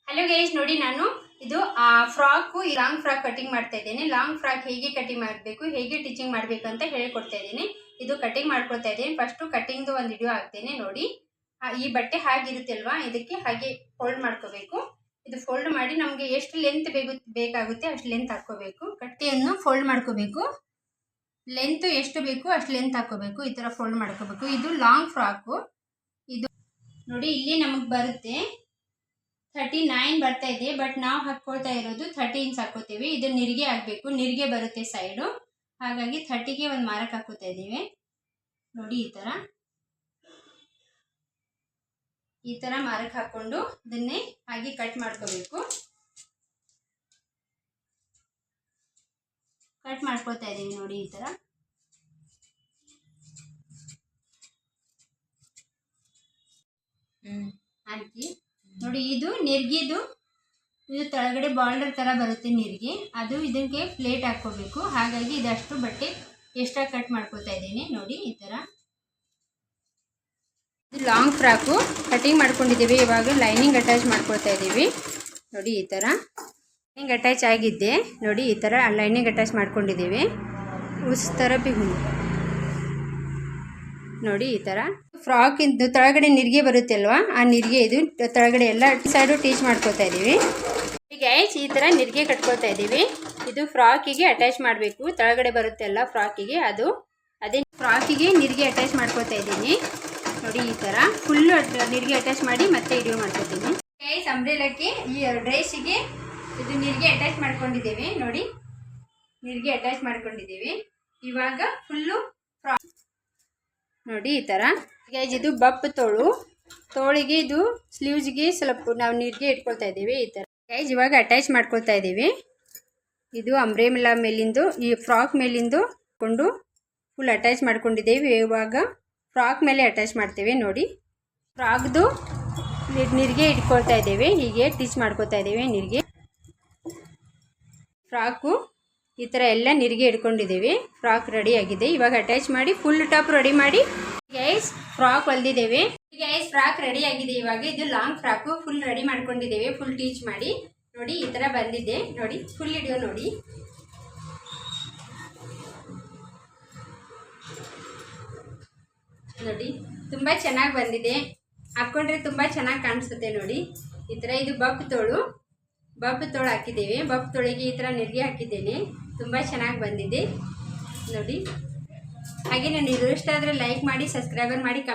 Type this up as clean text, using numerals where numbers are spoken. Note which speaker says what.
Speaker 1: Hello guys, ನೋಡಿ ನಾನು ಇದು ಫ್ರಾಕ್ ಲಾಂಗ್ ಫ್ರಾಕ್ ಕಟಿಂಗ್ ಮಾಡ್ತಾ ಇದ್ದೇನೆ. ಲಾಂಗ್ ಫ್ರಾಕ್ ಹೇಗೆ ಕಟಿಂಗ್ ಮಾಡಬೇಕು, ಹೇಗೆ ಟಿಚಿಂಗ್ ಮಾಡಬೇಕು ಅಂತ ಹೇಳ್ಕೊಡ್ತಾ ಇದ್ದೀನಿ. ಇದು ಕಟಿಂಗ್ ಮಾಡ್ಕೊಳ್ತಾ ಇದ್ದೀನಿ. ಫಸ್ಟ್ ಕಟಿಂಗ್ದು ಒಂದು ವಿಡಿಯೋ ಹಾಕ್ತೇನೆ ನೋಡಿ. ಈ ಬಟ್ಟೆ ಹಾಗಿರುತ್ತೆ ಅಲ್ವಾ, ಇದಕ್ಕೆ ಹಾಗೆ ಫೋಲ್ಡ್ ಮಾಡ್ಕೋಬೇಕು. ಇದು ಫೋಲ್ಡ್ ಮಾಡಿ ನಮಗೆ ಎಷ್ಟು ಲೆಂತ್ ಬೇಕಾಗುತ್ತೆ ಅಷ್ಟು ಲೆಂತ್ ಹಾಕೋಬೇಕು. ಕಟ್ಟೆಯನ್ನು ಫೋಲ್ಡ್ ಮಾಡ್ಕೋಬೇಕು. ಲೆಂತ್ ಎಷ್ಟು ಬೇಕು ಅಷ್ಟು ಲೆಂತ್ ಹಾಕೋಬೇಕು. ಈ ತರ ಫೋಲ್ಡ್ ಮಾಡ್ಕೋಬೇಕು. ಇದು ಲಾಂಗ್ ಫ್ರಾಕು. ಇದು ನೋಡಿ ಇಲ್ಲಿ ನಮಗೆ ಬರುತ್ತೆ 39 ಬರ್ತಾ ಇದೆ. ಬಟ್ ನಾವು ಹಾಕೊಳ್ತಾ ಇರೋದು 30 ಇಂಚ್ ಹಾಕೋತೀವಿ. ಇದು ನಿರಿಗೆ ಆಗಬೇಕು, ನಿರಿಗೆ ಬರುತ್ತೆ ಸೈಡು. ಹಾಗಾಗಿ 30ಗೆ ಒಂದು ಮಾರ್ಕ್ ಹಾಕೋತಾ ಇದ್ದೀವಿ ನೋಡಿ. ಈ ತರ ಮಾರ್ಕ್ ಹಾಕೊಂಡು ಇದನ್ನೇ ಹಾಗೆ ಕಟ್ ಮಾಡ್ಕೋಬೇಕು. ಕಟ್ ಮಾಡ್ಕೊತಾ ಇದ್ದೀವಿ ನೋಡಿ. ಈ ತರ ಹಾಕಿ ನೋಡಿ. ಇದು ನೆರ್ಗಿದು, ಇದು ಕೆಳಗಡೆ ಬಾರ್ಡರ್ ತರ ಬರುತ್ತೆ ನೆರಿಗೆ. ಅದು ಇದಕ್ಕೆ ಪ್ಲೇಟ್ ಹಾಕೋಬೇಕು. ಹಾಗಾಗಿ ಇದಷ್ಟು ಬಟ್ಟೆ ಎಕ್ಸ್ಟ್ರಾ ಕಟ್ ಮಾಡ್ಕೊತಾ ಇದ್ದೀನಿ ನೋಡಿ. ಈ ತರ ಇದು ಲಾಂಗ್ ಫ್ರಾಕು ಕಟಿಂಗ್ ಮಾಡ್ಕೊಂಡಿದ್ದೀವಿ. ಇವಾಗ ಲೈನಿಂಗ್ ಅಟ್ಯಾಚ್ ಮಾಡ್ಕೊಳ್ತಾ ಇದ್ದೀವಿ ನೋಡಿ. ಈ ತರ ಲೈನಿಂಗ್ ಅಟ್ಯಾಚ್ ಆಗಿದ್ದೆ ನೋಡಿ. ಈ ತರ ಲೈನಿಂಗ್ ಅಟ್ಯಾಚ್ ಮಾಡ್ಕೊಂಡಿದ್ದೀವಿ. ಉಸ್ ತರ ಬಿಹು ನೋಡಿ. ಈ ತರ ಫ್ರಾಕ್ ಇಂದು ಕೆಳಗಡೆ ನಿರಿಗೆ ಬರುತ್ತೆ ಅಲ್ವಾ, ಆ ನಿರಿಗೆ ಇದು ಕೆಳಗಡೆ ಎಲ್ಲ ಸೈಡು ಟೀಚ್ ಮಾಡ್ಕೊತಾ ಇದ್ದೀವಿ. ಈಗ ಈ ತರ ನಿರಿಗೆ ಕಟ್ಕೊಳ್ತಾ ಇದ್ದೀವಿ. ಇದು ಫ್ರಾಕಿಗೆ ಅಟ್ಯಾಚ್ ಮಾಡಬೇಕು. ಕೆಳಗಡೆ ಬರುತ್ತೆ ಅಲ್ಲ ಫ್ರಾಕಿಗೆ, ಅದು ಅದೇ ಫ್ರಾಕಿಗೆ ನಿರಿಗೆ ಅಟ್ಯಾಚ್ ಮಾಡ್ಕೊತಾ ಇದ್ದೀನಿ ನೋಡಿ. ಈ ತರ ಫುಲ್ ನಿರಿಗೆ ಅಟ್ಯಾಚ್ ಮಾಡಿ ಮತ್ತೆ ವಿಡಿಯೋ ಮಾಡ್ಕೊತೀನಿ. ಗೈಸ್, ಅಂಬ್ರೆಲಾಕ್ಕೆ ಈ ಡ್ರೆಸ್ಸಿಗೆ ಇದು ನಿರಿಗೆ ಅಟ್ಯಾಚ್ ಮಾಡ್ಕೊಂಡಿದ್ದೇವೆ ನೋಡಿ. ನಿರಿಗೆ ಅಟ್ಯಾಚ್ ಮಾಡ್ಕೊಂಡಿದ್ದೀವಿ. ಇವಾಗ ಫುಲ್ಲು ಫ್ರಾಕ್ ನೋಡಿ. ಈ ತರ ಗೈಸ್, ಇದು ಬಪ್ ತೋಳಿಗೆ ಇದು ಸ್ಲೀವ್ಸ್ಗೆ ಸ್ವಲ್ಪ ನಾವು ನಿರಿಗೆ ಇಟ್ಕೊಳ್ತಾ ಇದ್ದೀವಿ. ಈ ತರ ಗೈಸ್, ಇವಾಗ ಅಟ್ಯಾಚ್ ಮಾಡ್ಕೊಳ್ತಾ ಇದ್ದೀವಿ. ಇದು ಅಂಬ್ರೆಲಾ ಮೇಲಿಂದು, ಈ ಫ್ರಾಕ್ ಮೇಲಿಂದು ಕೊಂಡು ಫುಲ್ ಅಟ್ಯಾಚ್ ಮಾಡ್ಕೊಂಡಿದ್ದೇವೆ. ಇವಾಗ ಫ್ರಾಕ್ ಮೇಲೆ ಅಟ್ಯಾಚ್ ಮಾಡ್ತೇವೆ ನೋಡಿ. ಫ್ರಾಕ್ದು ನಿರಿಗೆ ಇಟ್ಕೊಳ್ತಾ ಇದ್ದೇವೆ. ಹೀಗೆ ಟೀಚ್ ಮಾಡ್ಕೊತಾ ಇದ್ದೇವೆ ನಿರಿಗೆ. ಫ್ರಾಕು ಈ ಥರ ಎಲ್ಲ ನಿರಿಗೆ ಇಟ್ಕೊಂಡಿದ್ದೇವೆ. ಫ್ರಾಕ್ ರೆಡಿ ಆಗಿದೆ. ಇವಾಗ ಅಟ್ಯಾಚ್ ಮಾಡಿ ಫುಲ್ ಟಾಪ್ ರೆಡಿ ಮಾಡಿ ಗೈಸ್ ಫ್ರಾಕ್ ಹೊಲ್ದಿದ್ದೇವೆ. ಗೈಸ್, ಫ್ರಾಕ್ ರೆಡಿ ಆಗಿದೆ. ಇವಾಗ ಇದು ಲಾಂಗ್ ಫ್ರಾಕು ಫುಲ್ ರೆಡಿ ಮಾಡ್ಕೊಂಡಿದ್ದೇವೆ. ಫುಲ್ ಟೀಚ್ ಮಾಡಿ ನೋಡಿ. ಈ ಥರ ಬಂದಿದೆ ನೋಡಿ. ಫುಲ್ ವಿಡಿಯೋ ನೋಡಿ. ನೋಡಿ ತುಂಬ ಚೆನ್ನಾಗಿ ಬಂದಿದೆ. ಹಾಕ್ಕೊಂಡ್ರೆ ತುಂಬ ಚೆನ್ನಾಗಿ ಕಾಣಿಸುತ್ತೆ ನೋಡಿ. ಈ ಥರ ಇದು ಬಪ್ ತೋಳು ಹಾಕಿದ್ದೇವೆ. ಬಪ್ ತೋಳಿಗೆ ಈ ಥರ ನಿರಿಗೆ ಹಾಕಿದ್ದೇನೆ. ತುಂಬ ಚೆನ್ನಾಗಿ ಬಂದಿದೆ ನೋಡಿ. ಹಾಗೆ ನಾನು ಇಷ್ಟ ಆದರೆ ಲೈಕ್ ಮಾಡಿ, ಸಬ್ಸ್ಕ್ರೈಬರ್ ಮಾಡಿ, ಕಮೆಂಟ್